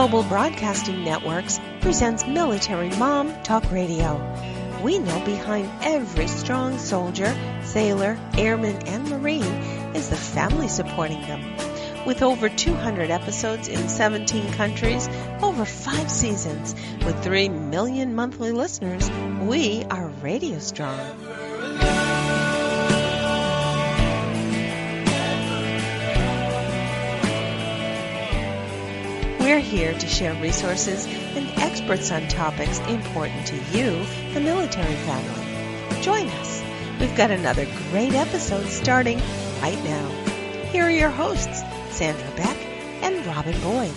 Global Broadcasting Networks presents Military Mom Talk Radio. We know behind every strong soldier, sailor, airman, and Marine is the family supporting them. With over 200 episodes in 17 countries, over 5 seasons, with 3 million monthly listeners, we are radio strong. We're here to share resources and experts on topics important to you, the military family. Join us. We've got another great episode starting right now. Here are your hosts, Sandra Beck and Robin Boyd.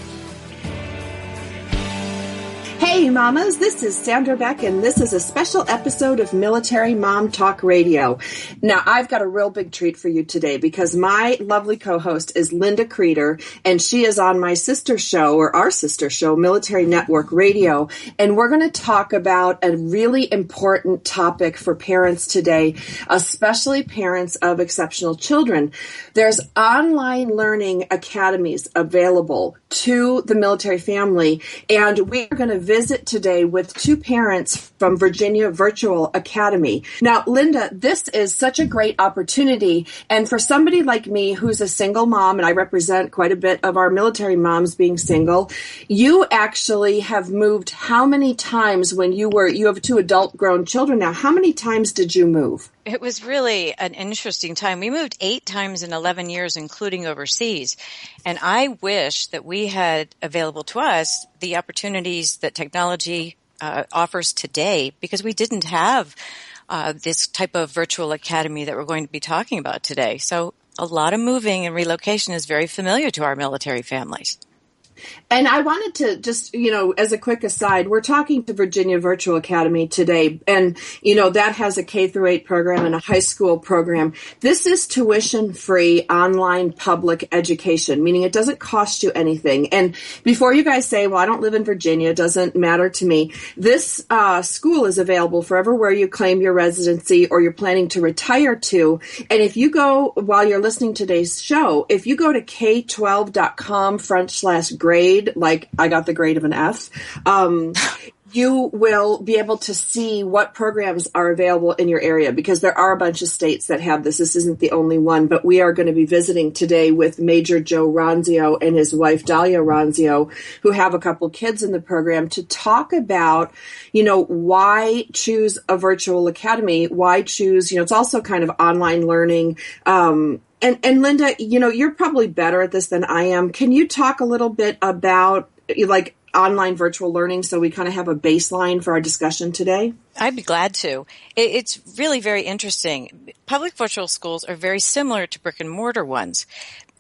Hey mamas, this is Sandra Beck and this is a special episode of Military Mom Talk Radio. Now I've got a real big treat for you today because my lovely co-host is Linda Kreter and she is on my sister show, or our sister show, Military Network Radio, and we're going to talk about a really important topic for parents today, especially parents of exceptional children. There's online learning academies available to the military family, and we are going to visit today with 2 parents from Virginia Virtual Academy. Now, Linda, this is such a great opportunity, and for somebody like me who's a single mom, and I represent quite a bit of our military moms being single, you actually have moved how many times when you have 2 adult grown children now, how many times did you move? It was really an interesting time. We moved 8 times in 11 years, including overseas. And I wish that we had available to us the opportunities that technology offers today, because we didn't have this type of virtual academy that we're going to be talking about today. So a lot of moving and relocation is very familiar to our military families. And I wanted to just, as a quick aside, we're talking to Virginia Virtual Academy today, and, that has a K-8 program and a high school program. This is tuition-free online public education, meaning it doesn't cost you anything. And before you guys say, well, I don't live in Virginia, it doesn't matter to me, this school is available for everywhere you claim your residency or you're planning to retire to. And if you go, while you're listening to today's show, if you go to k12.com/grade, like I got the grade of an F, you will be able to see what programs are available in your area, because there are a bunch of states that have this. This isn't the only one, but we are going to be visiting today with Major Joe Ronzio and his wife, Dalyah Ronzio, who have a couple kids in the program, to talk about, why choose a virtual academy, why choose, it's also kind of online learning. And Linda, you're probably better at this than I am. Can you talk a little bit about online virtual learning so we kind of have a baseline for our discussion today? I'd be glad to. It's really very interesting. Public virtual schools are very similar to brick and mortar ones.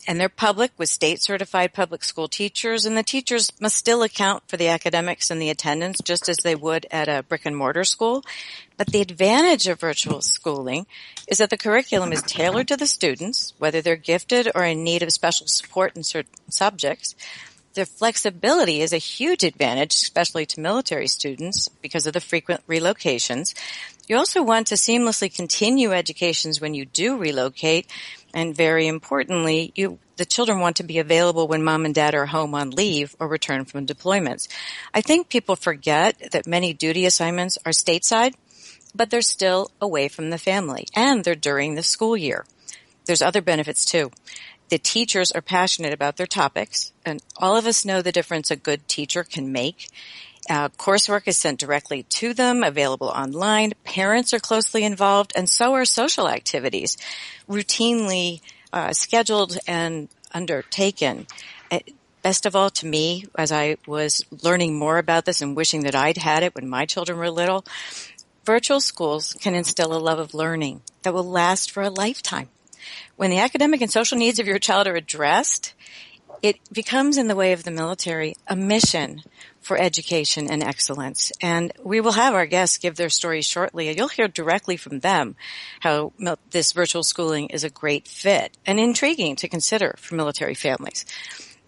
And they're public with state-certified public school teachers, and the teachers must still account for the academics and the attendance just as they would at a brick-and-mortar school. But the advantage of virtual schooling is that the curriculum is tailored to the students, whether they're gifted or in need of special support in certain subjects. Their flexibility is a huge advantage, especially to military students, because of the frequent relocations. You also want to seamlessly continue educations when you do relocate, and very importantly, the children want to be available when mom and dad are home on leave or return from deployments. I think people forget that many duty assignments are stateside, but they're still away from the family, and they're during the school year. There's other benefits too. The teachers are passionate about their topics, and all of us know the difference a good teacher can make. Coursework is sent directly to them, available online. Parents are closely involved, and so are social activities, routinely scheduled and undertaken. Best of all to me, as I was learning more about this and wishing that I'd had it when my children were little, virtual schools can instill a love of learning that will last for a lifetime. When the academic and social needs of your child are addressed, it becomes, in the way of the military, a mission for education and excellence. And we will have our guests give their stories shortly, and you'll hear directly from them how this virtual schooling is a great fit and intriguing to consider for military families.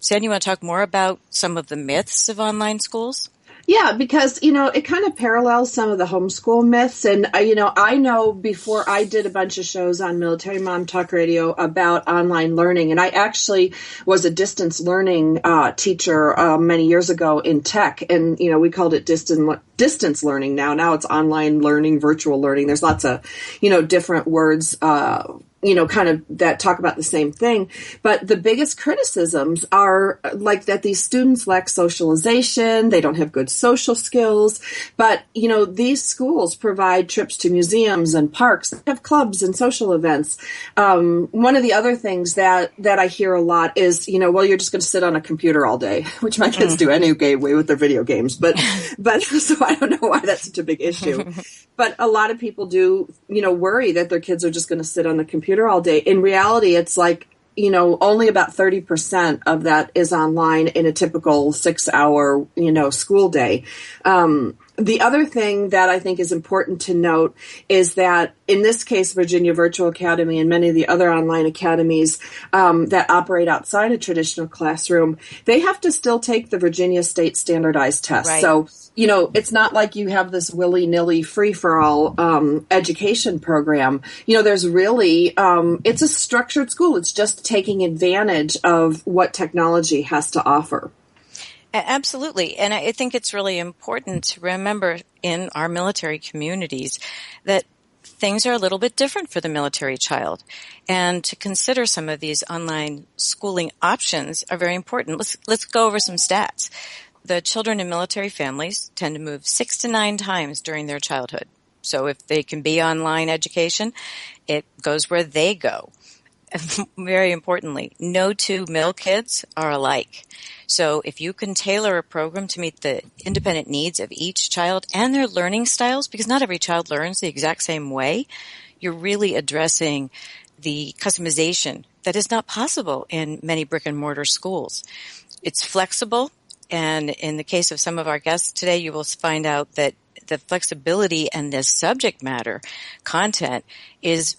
Sam, you want to talk more about some of the myths of online schools? Yeah, because, it kind of parallels some of the homeschool myths. And, I know before I did a bunch of shows on Military Mom Talk Radio about online learning, and I actually was a distance learning teacher many years ago in tech. And, we called it distance learning now. Now it's online learning, virtual learning. There's lots of, different words kind of that talk about the same thing. But the biggest criticisms are like that these students lack socialization, they don't have good social skills. But, these schools provide trips to museums and parks, they have clubs and social events. One of the other things that I hear a lot is, well, you're just going to sit on a computer all day, which my kids do anyway with their video games. But so I don't know why that's such a big issue. But a lot of people do, worry that their kids are just going to sit on the computer all day. In reality, it's like, only about 30% of that is online in a typical 6-hour, school day. The other thing that I think is important to note is that in this case, Virginia Virtual Academy and many of the other online academies that operate outside a traditional classroom, they have to still take the Virginia State Standardized Test. Right. So, it's not like you have this willy-nilly free-for-all education program. There's really, it's a structured school. It's just taking advantage of what technology has to offer. Absolutely. And I think it's really important to remember in our military communities that things are a little bit different for the military child. And to consider some of these online schooling options are very important. Let's go over some stats. The children in military families tend to move 6 to 9 times during their childhood. So if they can be online education, it goes where they go. Very importantly, no two MilKids are alike. So if you can tailor a program to meet the independent needs of each child and their learning styles, because not every child learns the exact same way, you're really addressing the customization that is not possible in many brick and mortar schools. It's flexible, and in the case of some of our guests today, you will find out that the flexibility and the subject matter content is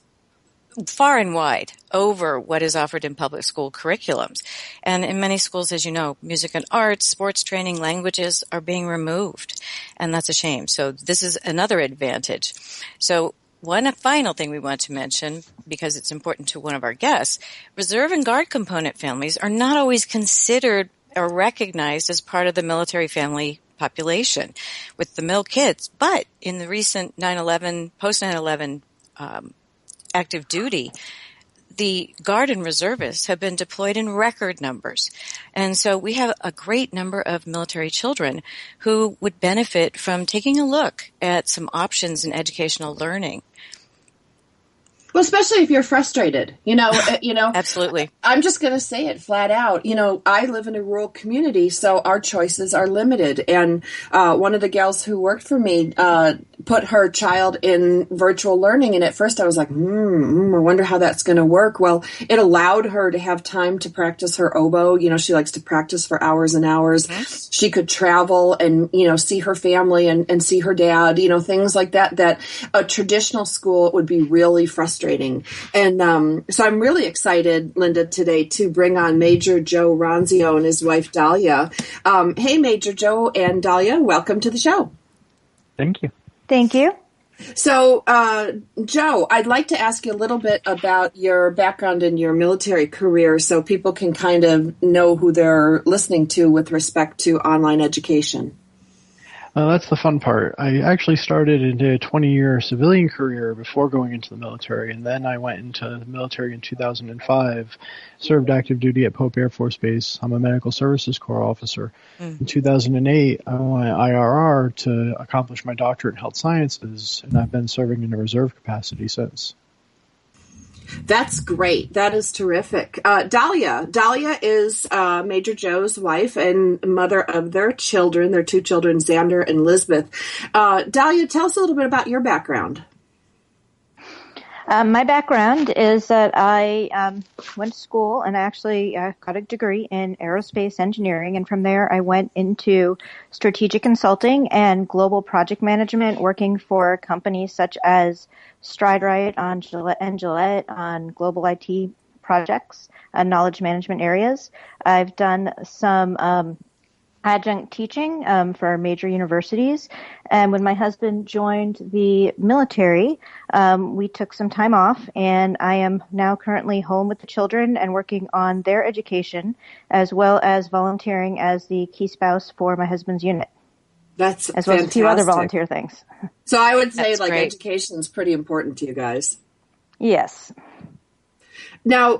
far and wide over what is offered in public school curriculums. And in many schools, as you know, music and arts, sports training, languages are being removed. And that's a shame. So this is another advantage. So one final thing we want to mention, because it's important to one of our guests, reserve and guard component families are not always considered or recognized as part of the military family population with the MilKids. But in the recent 9/11, post 9/11 active duty, the Guard and reservists have been deployed in record numbers. And so we have a great number of military children who would benefit from taking a look at some options in educational learning. Well, especially if you're frustrated, Absolutely. I'm just going to say it flat out. I live in a rural community, so our choices are limited. And one of the gals who worked for me put her child in virtual learning. And at first I was like, I wonder how that's going to work. Well, it allowed her to have time to practice her oboe. She likes to practice for hours and hours. Mm-hmm. She could travel and, see her family and see her dad, things like that a traditional school would be really frustrating. And so I'm really excited, Linda, today to bring on Major Joe Ronzio and his wife, Dalyah. Hey, Major Joe and Dalyah, welcome to the show. Thank you. Thank you. So, Joe, I'd like to ask you a little bit about your background and your military career so people can kind of know who they're listening to with respect to online education. That's the fun part. I actually started into a 20-year civilian career before going into the military, and then I went into the military in 2005, served active duty at Pope Air Force Base. I'm a Medical Services Corps officer. In 2008, I went IRR to accomplish my doctorate in health sciences, and I've been serving in a reserve capacity since. That's great. That is terrific. Dalyah. Dalyah is Major Joe's wife and mother of their children, their 2 children, Xander and Lisbeth. Dalyah, tell us a little bit about your background. My background is that I went to school and actually got a degree in aerospace engineering. And from there, I went into strategic consulting and global project management, working for companies such as StrideRite on Gillette on global IT projects and knowledge management areas. I've done some adjunct teaching for major universities. And when my husband joined the military, we took some time off, and I am now currently home with the children and working on their education, as well as volunteering as the key spouse for my husband's unit. That's as well as a few other volunteer things. So I would say, That's like, great. education is pretty important to you guys. Yes. Now,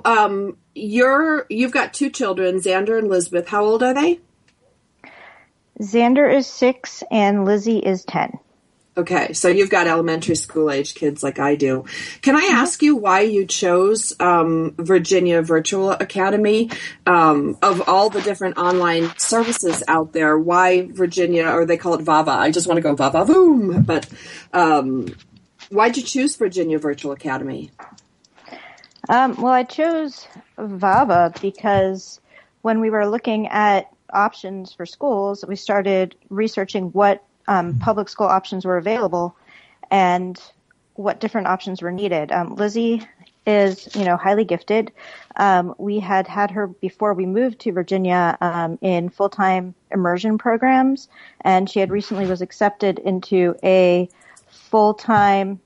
you've got two children, Xander and Elizabeth. How old are they? Xander is 6 and Lizzie is 10. Okay, so you've got elementary school age kids like I do. Can I ask you why you chose Virginia Virtual Academy? Of all the different online services out there, why Virginia, or they call it Vava? I just want to go Vava boom. But why'd you choose Virginia Virtual Academy? Well, I chose Vava because when we were looking at options for schools, we started researching what public school options were available and what different options were needed. Lizzie is, highly gifted. We had her before we moved to Virginia in full-time immersion programs, and she had recently was accepted into a full-time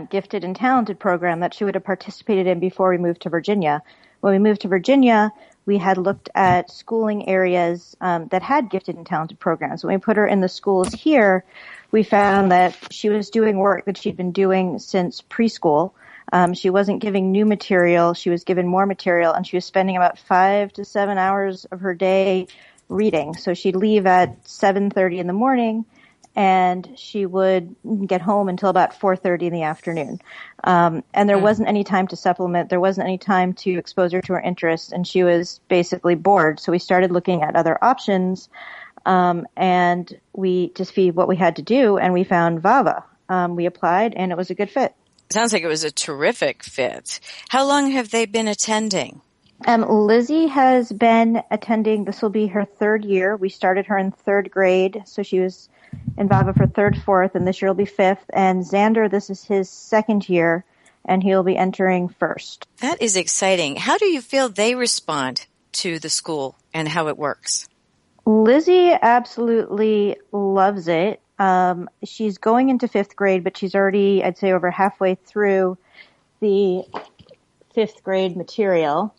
gifted and talented program that she would have participated in before we moved to Virginia. When we moved to Virginia, we had looked at schooling areas that had gifted and talented programs. When we put her in the schools here, we found that she was doing work that she'd been doing since preschool. She wasn't giving new material. She was given more material, and she was spending about 5 to 7 hours of her day reading. So she'd leave at 7:30 in the morning, and she would get home until about 4:30 in the afternoon. And there wasn't any time to supplement. There wasn't any time to expose her to her interests, and she was basically bored. So we started looking at other options, and we just see what we had to do, and we found Vava. We applied, and it was a good fit. Sounds like it was a terrific fit. How long have they been attending? Lizzie has been attending. This will be her 3rd year. We started her in 3rd grade, so she was in Vava for 3rd, 4th, and this year will be 5th. And Xander, this is his 2nd year, and he'll be entering 1st. That is exciting. How do you feel they respond to the school and how it works? Lizzie absolutely loves it. She's going into 5th grade, but she's already, I'd say, over halfway through the 5th grade material.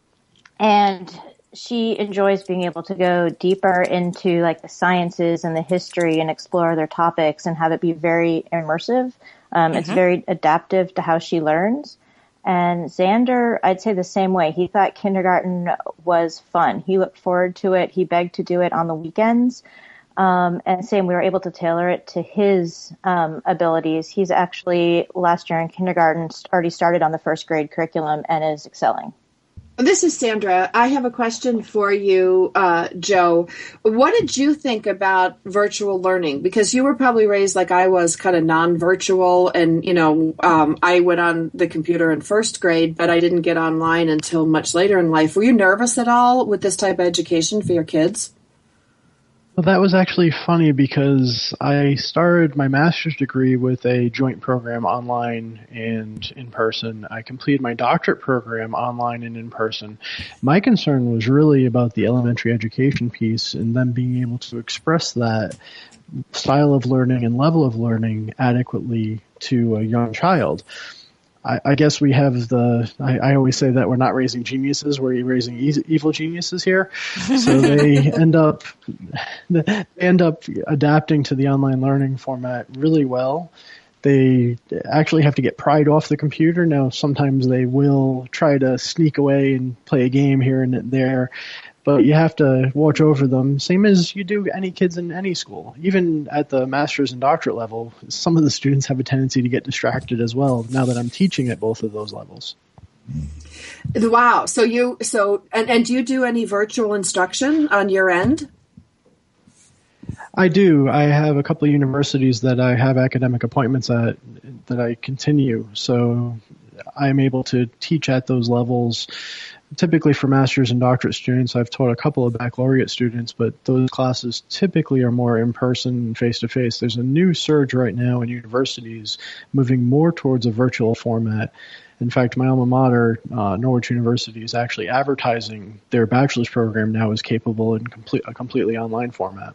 And she enjoys being able to go deeper into like the sciences and the history and explore their topics and have it be very immersive. It's very adaptive to how she learns. And Xander, I'd say the same way. He thought kindergarten was fun. He looked forward to it. He begged to do it on the weekends. And same, we were able to tailor it to his abilities. He's actually last year in kindergarten already started on the 1st grade curriculum and is excelling. This is Sandra. I have a question for you, Joe. What did you think about virtual learning? Because you were probably raised like I was, kind of non-virtual, and, I went on the computer in 1st grade, but I didn't get online until much later in life. Were you nervous at all with this type of education for your kids? Well, that was actually funny because I started my master's degree with a joint program online and in person. I completed my doctorate program online and in person. My concern was really about the elementary education piece and them being able to express that style of learning and level of learning adequately to a young child. I guess we have I always say that we're not raising geniuses, we're raising evil geniuses here. So they end up adapting to the online learning format really well. They actually have to get pried off the computer. Now, sometimes they will try to sneak away and play a game here and there, but you have to watch over them, same as you do any kids in any school. Even at the master's and doctorate level, some of the students have a tendency to get distracted as well, now that I'm teaching at both of those levels. Wow. So do you do any virtual instruction on your end? I do. I have a couple of universities that I have academic appointments at that I continue. So I'm able to teach at those levels. Typically for master's and doctorate students, I've taught a couple of baccalaureate students, but those classes typically are more in-person, face-to-face. There's a new surge right now in universities moving more towards a virtual format. In fact, my alma mater, Norwich University, is actually advertising their bachelor's program now is capable in a completely online format.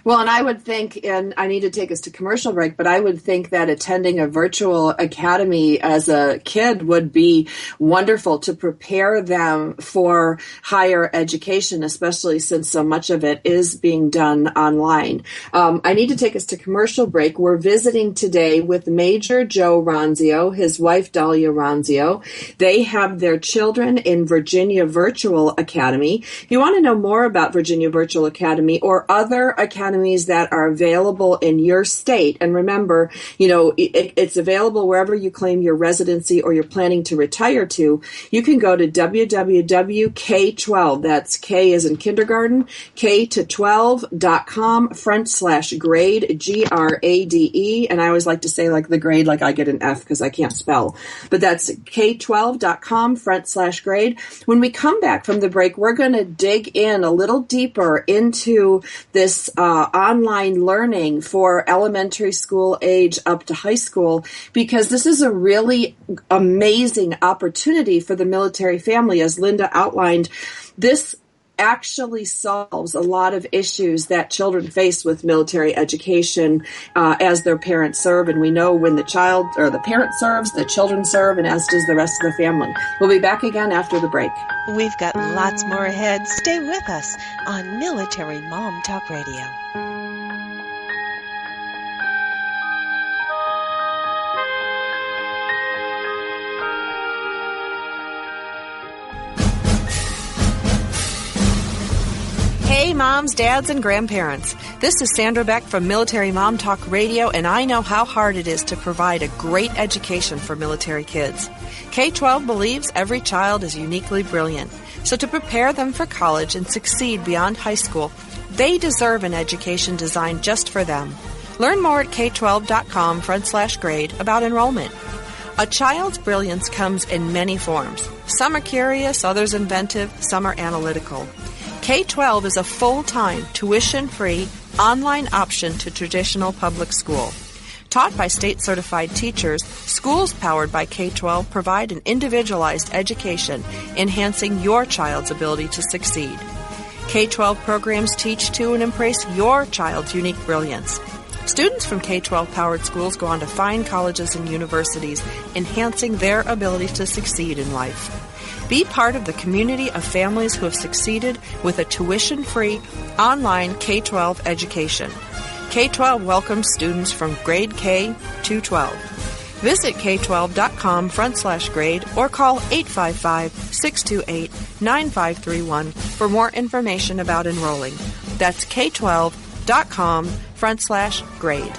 Well, and I would think, and I need to take us to commercial break, but I would think that attending a virtual academy as a kid would be wonderful to prepare them for higher education, especially since so much of it is being done online. I need to take us to commercial break. We're visiting today with Major Joe Ronzio, his wife Dalyah Ronzio. They have their children in Virginia Virtual Academy. If you want to know more about Virginia Virtual Academy or other academies that are available in your state. And remember, it's available wherever you claim your residency or you're planning to retire to. You can go to www.k12, that's K as in kindergarten, k12.com/grade, grade. And I always like to say like the grade, like I get an F because I can't spell. But that's k12.com/grade. When we come back from the break, we're going to dig in a little deeper into this online learning for elementary school age up to high school, because this is a really amazing opportunity for the military family. As Linda outlined, this actually solves a lot of issues that children face with military education as their parents serve. And we know when the child or the parent serves, the children serve, and as does the rest of the family. We'll be back again after the break. We've got lots more ahead. Stay with us on Military Mom Talk Radio. Hey moms, dads, and grandparents. This is Sandra Beck from Military Mom Talk Radio, and I know how hard it is to provide a great education for military kids. K-12 believes every child is uniquely brilliant. So to prepare them for college and succeed beyond high school, they deserve an education designed just for them. Learn more at k12.com/grade about enrollment. A child's brilliance comes in many forms. Some are curious, others inventive, some are analytical. K-12 is a full-time, tuition-free, online option to traditional public school. Taught by state-certified teachers, schools powered by K-12 provide an individualized education, enhancing your child's ability to succeed. K-12 programs teach to and embrace your child's unique brilliance. Students from K-12 powered schools go on to fine colleges and universities, enhancing their ability to succeed in life. Be part of the community of families who have succeeded with a tuition-free online K-12 education. K-12 welcomes students from grade K to 12. Visit k12.com/grade or call 855-628-9531 for more information about enrolling. That's k12.com/grade.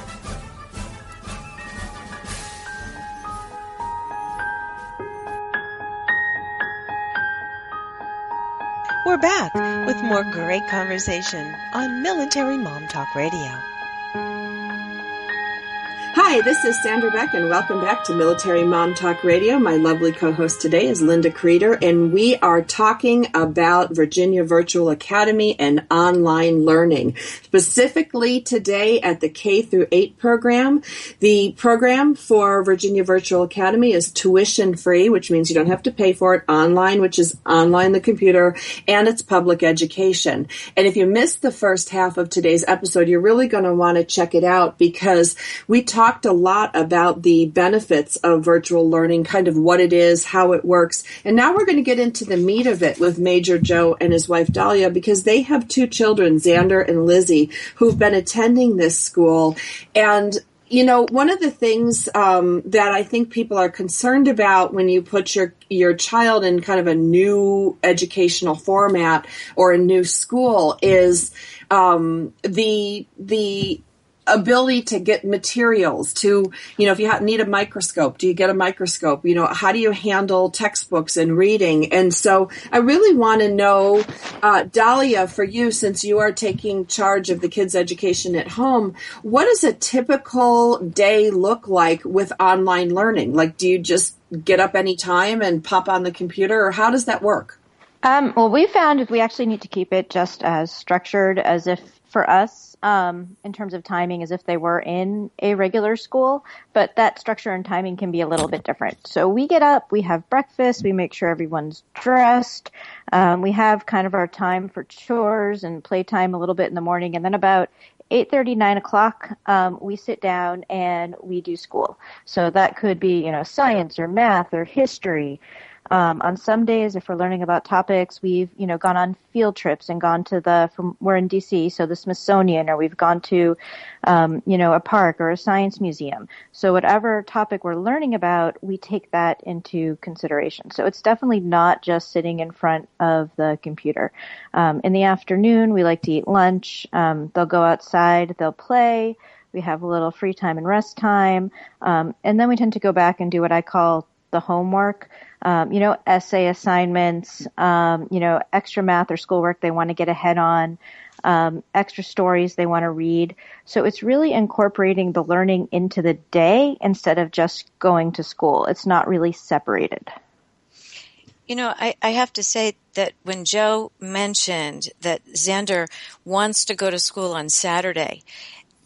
We're back with more great conversation on Military Mom Talk Radio. Hi, this is Sandra Beck, and welcome back to Military Mom Talk Radio. My lovely co-host today is Linda Kreter, and we are talking about Virginia Virtual Academy and online learning. Specifically today at the K through 8 program. The program for Virginia Virtual Academy is tuition free, which means you don't have to pay for it, online, which is online the computer, and it's public education. And if you missed the first half of today's episode, you're really going to want to check it out, because we talked a lot about the benefits of virtual learning, kind of what it is, how it works. And now we're going to get into the meat of it with Major Joe and his wife Dalyah, because they have 2 children, Xander and Lizzie, who've been attending this school. And one of the things that I think people are concerned about when you put your child in kind of a new educational format or a new school is the ability to get materials to, if you need a microscope, do you get a microscope? How do you handle textbooks and reading? And so I really want to know, Dalyah, for you, since you are taking charge of the kids' education at home, what does a typical day look like with online learning? Like, do you just get up anytime and pop on the computer, or how does that work? Well, we found we actually need to keep it just as structured as if for us, in terms of timing, as if they were in a regular school, but that structure and timing can be a little bit different. So we get up, we have breakfast, we make sure everyone's dressed, we have kind of our time for chores and playtime a little bit in the morning, and then about 8:30, 9 o'clock, we sit down and we do school. So that could be, science or math or history. On some days, if we're learning about topics, we've, gone on field trips and gone to we're in DC, so the Smithsonian, or we've gone to, a park or a science museum. So whatever topic we're learning about, we take that into consideration. So it's definitely not just sitting in front of the computer. In the afternoon, we like to eat lunch. They'll go outside, they'll play. We have a little free time and rest time. And then we tend to go back and do what I call the homework. Essay assignments, extra math or schoolwork they want to get ahead on, extra stories they want to read. So it's really incorporating the learning into the day instead of just going to school. It's not really separated. I have to say that when Joe mentioned that Xander wants to go to school on Saturday,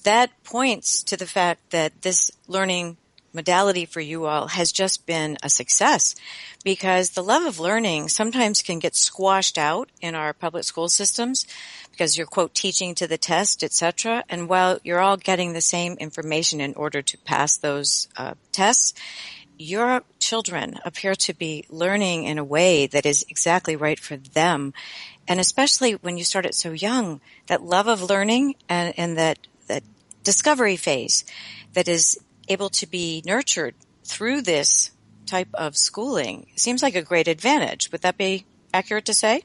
that points to the fact that this learning modality for you all has just been a success, because the love of learning sometimes can get squashed out in our public school systems because you're, quote, teaching to the test, etc. And while you're all getting the same information in order to pass those tests, your children appear to be learning in a way that is exactly right for them. And especially when you start it so young, that love of learning and that discovery phase that is able to be nurtured through this type of schooling seems like a great advantage. Would that be accurate to say?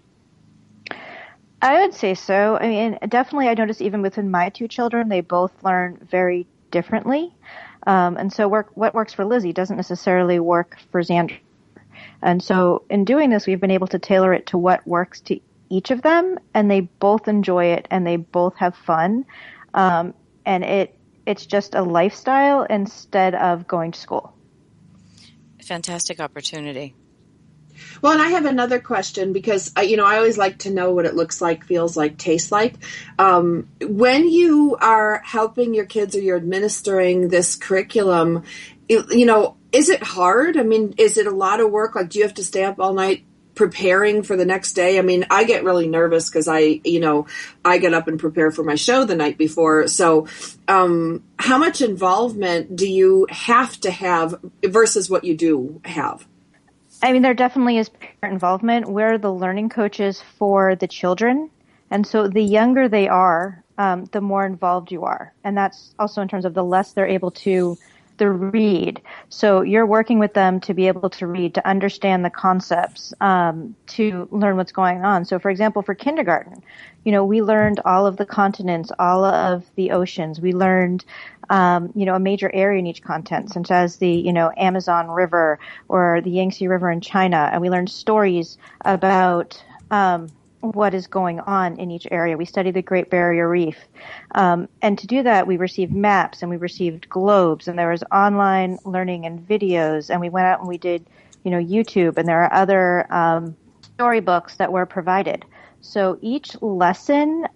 I would say so. I mean, definitely I notice even within my two children, they both learn very differently. And so what works for Lizzie doesn't necessarily work for Xander. And so in doing this, we've been able to tailor it to what works to each of them, and they both enjoy it and they both have fun. And it's just a lifestyle instead of going to school. Fantastic opportunity. Well, and I have another question because, I always like to know what it looks like, feels like, tastes like. When you are helping your kids or you're administering this curriculum, is it hard? I mean, is it a lot of work? Like, do you have to stay up all night preparing for the next day? I mean, I get really nervous because I get up and prepare for my show the night before. So how much involvement do you have to have versus what you do have? I mean, there definitely is parent involvement. We're the learning coaches for the children. And so the younger they are, the more involved you are. And that's also in terms of the less they're able to read. So you're working with them to be able to read, to understand the concepts, to learn what's going on. So for example, for kindergarten, we learned all of the continents, all of the oceans. We learned, a major area in each continent, such as the, Amazon River or the Yangtze River in China. And we learned stories about, what is going on in each area. We study the Great Barrier Reef. And to do that, we received maps and we received globes, and there was online learning and videos, and we went out and we did, YouTube, and there are other storybooks that were provided. So each lesson,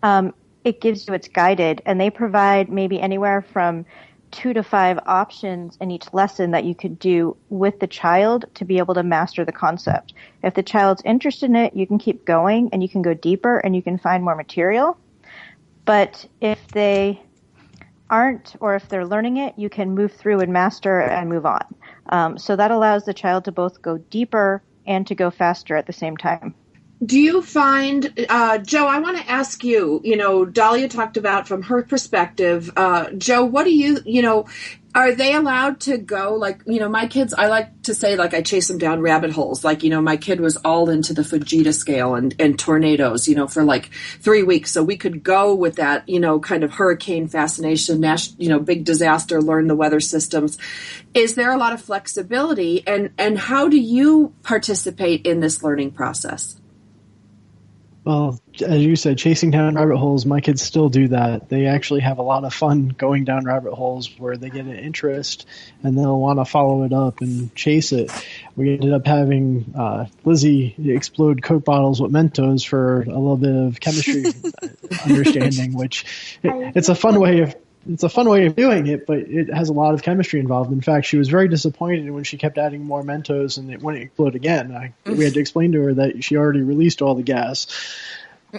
it gives you, it's guided, and they provide maybe anywhere from 2 to 5 options in each lesson that you could do with the child to be able to master the concept. If the child's interested in it, you can keep going and you can go deeper and you can find more material. But if they aren't, or if they're learning it, you can move through and master and move on. So that allows the child to both go deeper and to go faster at the same time. Do you find, Joe, I want to ask you, Dalyah talked about from her perspective. Joe, what do you, are they allowed to go? Like, my kids, I like to say, like, I chase them down rabbit holes. Like, my kid was all into the Fujita scale and tornadoes, for like 3 weeks. So we could go with that, kind of hurricane fascination, big disaster, learn the weather systems. Is there a lot of flexibility? And how do you participate in this learning process? Well, as you said, chasing down rabbit holes, my kids still do that. They actually have a lot of fun going down rabbit holes where they get an interest and they'll want to follow it up and chase it. We ended up having Lizzie explode Coke bottles with Mentos for a little bit of chemistry understanding, which it's a fun way of doing it, but it has a lot of chemistry involved. In fact, she was very disappointed when she kept adding more Mentos and it wouldn't explode again. We had to explain to her that she already released all the gas.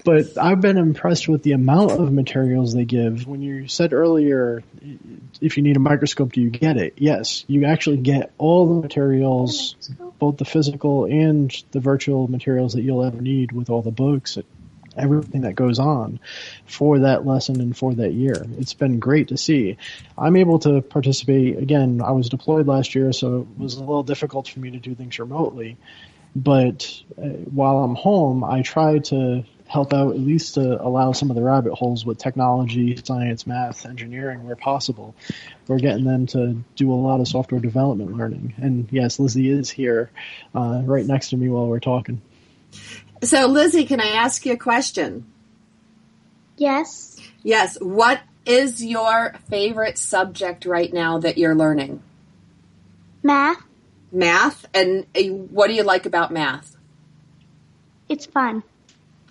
But I've been impressed with the amount of materials they give. When you said earlier, if you need a microscope, do you get it? Yes, you actually get all the materials, both the physical and the virtual materials that you'll ever need with all the books, everything that goes on for that lesson and for that year. It's been great to see. I'm able to participate. Again, I was deployed last year, so it was a little difficult for me to do things remotely. But while I'm home, I try to help out, at least to allow some of the rabbit holes with technology, science, math, engineering where possible. We're getting them to do a lot of software development learning. And yes, Lizzie is here right next to me while we're talking. So, Lizzie, can I ask you a question? Yes. Yes. What is your favorite subject right now that you're learning? Math. Math? And what do you like about math? It's fun.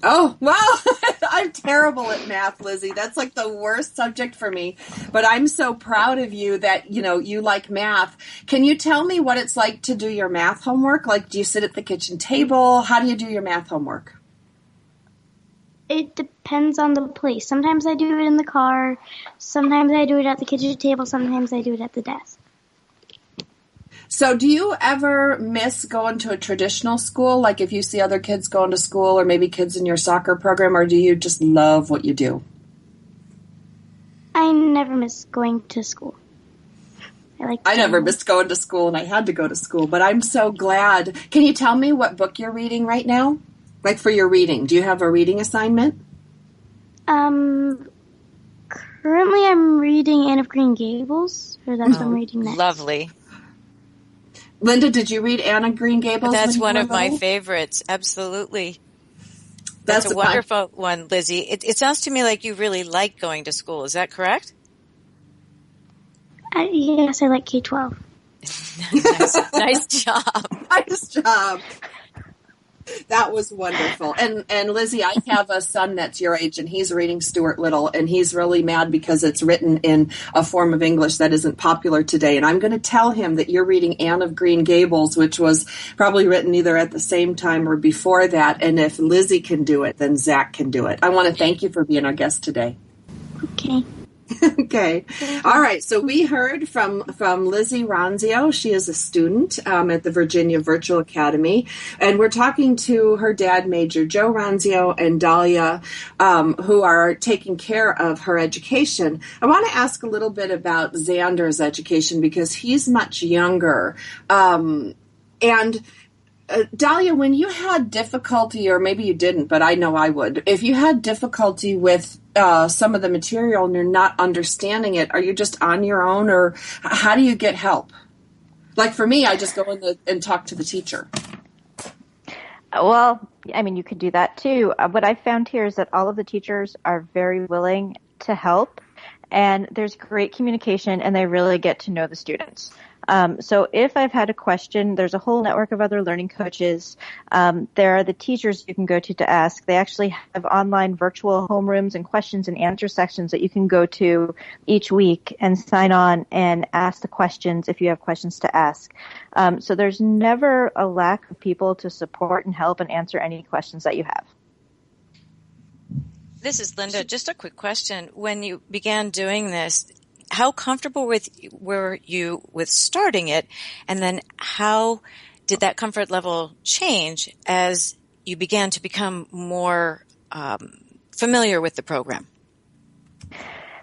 Oh, well, I'm terrible at math, Lizzie. That's like the worst subject for me. But I'm so proud of you that, you like math. Can you tell me what it's like to do your math homework? Like, do you sit at the kitchen table? How do you do your math homework? It depends on the place. Sometimes I do it in the car. Sometimes I do it at the kitchen table. Sometimes I do it at the desk. So do you ever miss going to a traditional school, like if you see other kids going to school or maybe kids in your soccer program, or do you just love what you do? I never miss going to school. I never missed going to school, and I had to go to school, but I'm so glad. Can you tell me what book you're reading right now? Like for your reading, do you have a reading assignment? Currently I'm reading Anne of Green Gables, or that's what I'm reading next. Lovely. Linda, did you read Anne of Green Gables? That's one of my favorites. Absolutely. That's a wonderful one, Lizzie. It sounds to me like you really like going to school. Is that correct? Yes, I like K-12. Nice job. Nice job. That was wonderful. And Lizzie, I have a son that's your age, and he's reading Stuart Little, and he's really mad because it's written in a form of English that isn't popular today. And I'm going to tell him that you're reading Anne of Green Gables, which was probably written either at the same time or before that. And if Lizzie can do it, then Zach can do it. I want to thank you for being our guest today. Okay. Okay. All right. So we heard from Lizzie Ronzio. She is a student at the Virginia Virtual Academy. And we're talking to her dad, Major Joe Ronzio, and Dalyah, who are taking care of her education. I want to ask a little bit about Xander's education because he's much younger. Dalyah, when you had difficulty, or maybe you didn't, but I know I would, if you had difficulty with some of the material and you're not understanding it, are you just on your own, or how do you get help? Like for me, I just go in and talk to the teacher. Well, I mean, you could do that too. What I found here is that all of the teachers are very willing to help, and there's great communication, and they really get to know the students. So if I've had a question, there's a whole network of other learning coaches. There are the teachers you can go to ask. They actually have online virtual homerooms and questions and answer sections that you can go to each week and sign on and ask the questions if you have questions to ask. So there's never a lack of people to support and help and answer any questions that you have. This is Linda. Just a quick question. When you began doing this, how comfortable were you with starting it? And then how did that comfort level change as you began to become more familiar with the program?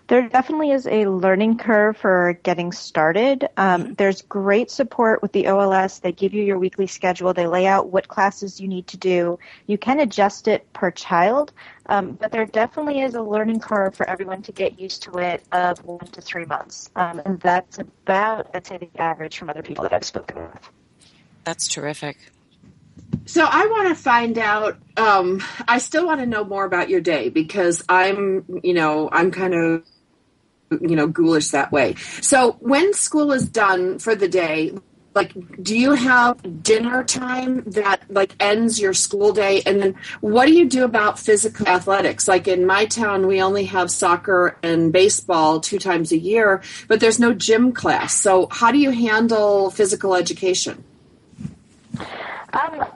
There definitely is a learning curve for getting started. There's great support with the OLS. They give you your weekly schedule. They lay out what classes you need to do. You can adjust it per child, but there definitely is a learning curve for everyone to get used to it of 1 to 3 months. And that's about, I'd say, the average from other people that I've spoken with. That's terrific. So I want to find out, I still want to know more about your day because I'm kind of, ghoulish that way. So when school is done for the day, like, do you have dinner time that ends your school day? And then what do you do about physical athletics? Like in my town, we only have soccer and baseball 2 times a year, but there's no gym class. So how do you handle physical education?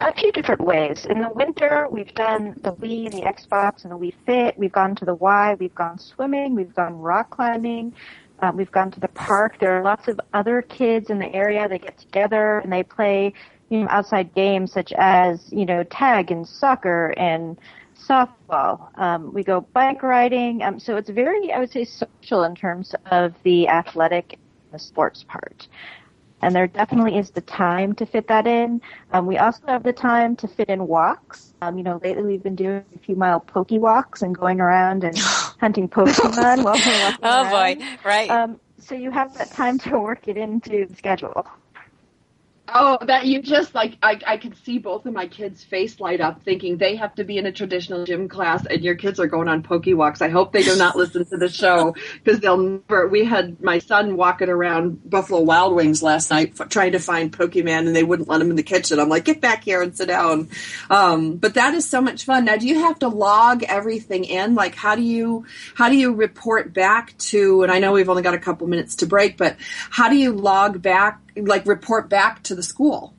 A few different ways. In the winter, we've done the Wii, the Xbox, and the Wii Fit. We've gone to the Y. We've gone swimming. We've gone rock climbing. We've gone to the park. There are lots of other kids in the area that get together and they play, outside games such as, tag and soccer and softball. We go bike riding. So it's very, I would say, social in terms of the athletic and the sports part. And there definitely is the time to fit that in. We also have the time to fit in walks. Lately we've been doing a few mile poke walks and going around and hunting Pokemon while we're walking around. Boy, right. So you have that time to work it into the schedule. Oh, that you just I could see both of my kids' face light up thinking they have to be in a traditional gym class and your kids are going on poke walks. I hope they do not listen to the show because they'll never. We had my son walking around Buffalo Wild Wings last night trying to find Pokemon and they wouldn't let him in the kitchen. I'm like, get back here and sit down. But that is so much fun. Now, do you have to log everything in? Like, how do you report back to, and I know we've only got a couple minutes to break, but how do you log back, report back to the school?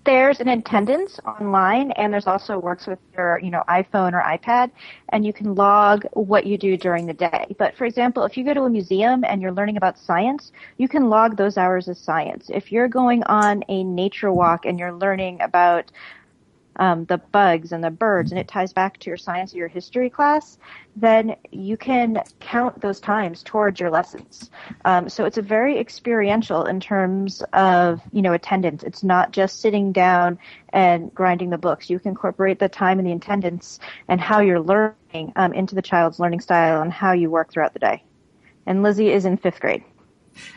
There's an attendance online, and there's also works with your, iPhone or iPad, and you can log what you do during the day. But for example, if you go to a museum and you're learning about science, you can log those hours as science. If you're going on a nature walk and you're learning about the bugs and the birds, and it ties back to your science or your history class, then you can count those times towards your lessons. So it's a very experiential in terms of, attendance. It's not just sitting down and grinding the books. You can incorporate the time and the attendance and how you're learning into the child's learning style and how you work throughout the day. And Lizzie is in 5th grade.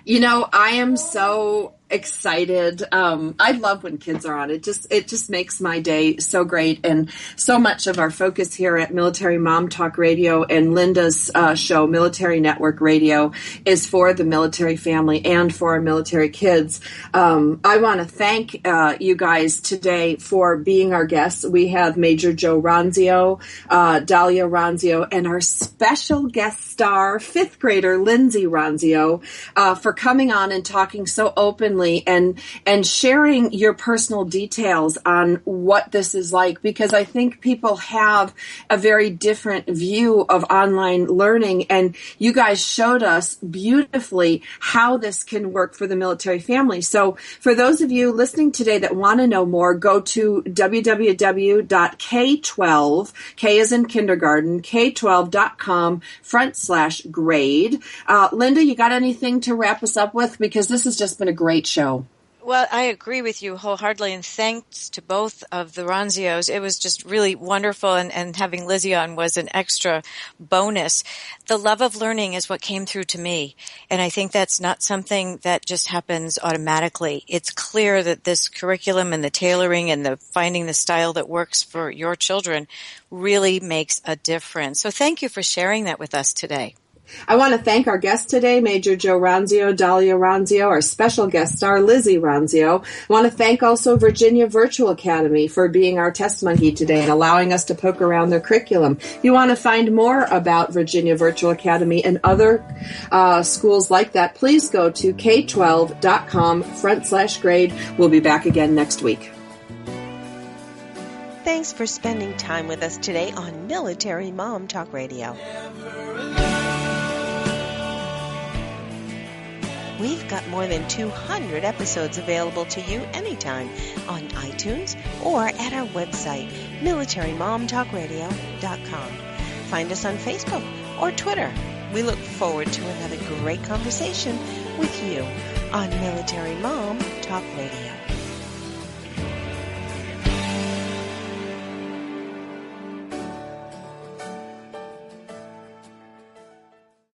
I am so excited. I love when kids are on. It just makes my day so great. And so much of our focus here at Military Mom Talk Radio and Linda's show, Military Network Radio, is for the military family and for our military kids. I want to thank you guys today for being our guests. We have Major Joe Ronzio, Dalyah Ronzio, and our special guest star, 5th grader Lizzie Ramsey, for coming on and talking so openly and sharing your personal details on what this is like, because I think people have a very different view of online learning, and you guys showed us beautifully how this can work for the military family. So for those of you listening today that want to know more, go to www.k12, K as in kindergarten, k12.com/grade. Linda, you got anything to wrap us up with? Because this has just been a great show. Well, I agree with you wholeheartedly, and thanks to both of the Ronzios. It was just really wonderful, and having Lizzie on was an extra bonus. The love of learning is what came through to me, and I think that's not something that just happens automatically. It's clear that this curriculum and the tailoring and the finding the style that works for your children really makes a difference. So thank you for sharing that with us today. I want to thank our guests today, Major Joe Ronzio, Dalyah Ronzio, our special guest star, Lizzie Ramsey. I want to thank also Virginia Virtual Academy for being our test monkey today and allowing us to poke around their curriculum. If you want to find more about Virginia Virtual Academy and other schools like that, please go to k12.com/grade. We'll be back again next week. Thanks for spending time with us today on Military Mom Talk Radio. We've got more than 200 episodes available to you anytime on iTunes or at our website, militarymomtalkradio.com. Find us on Facebook or Twitter. We look forward to another great conversation with you on Military Mom Talk Radio.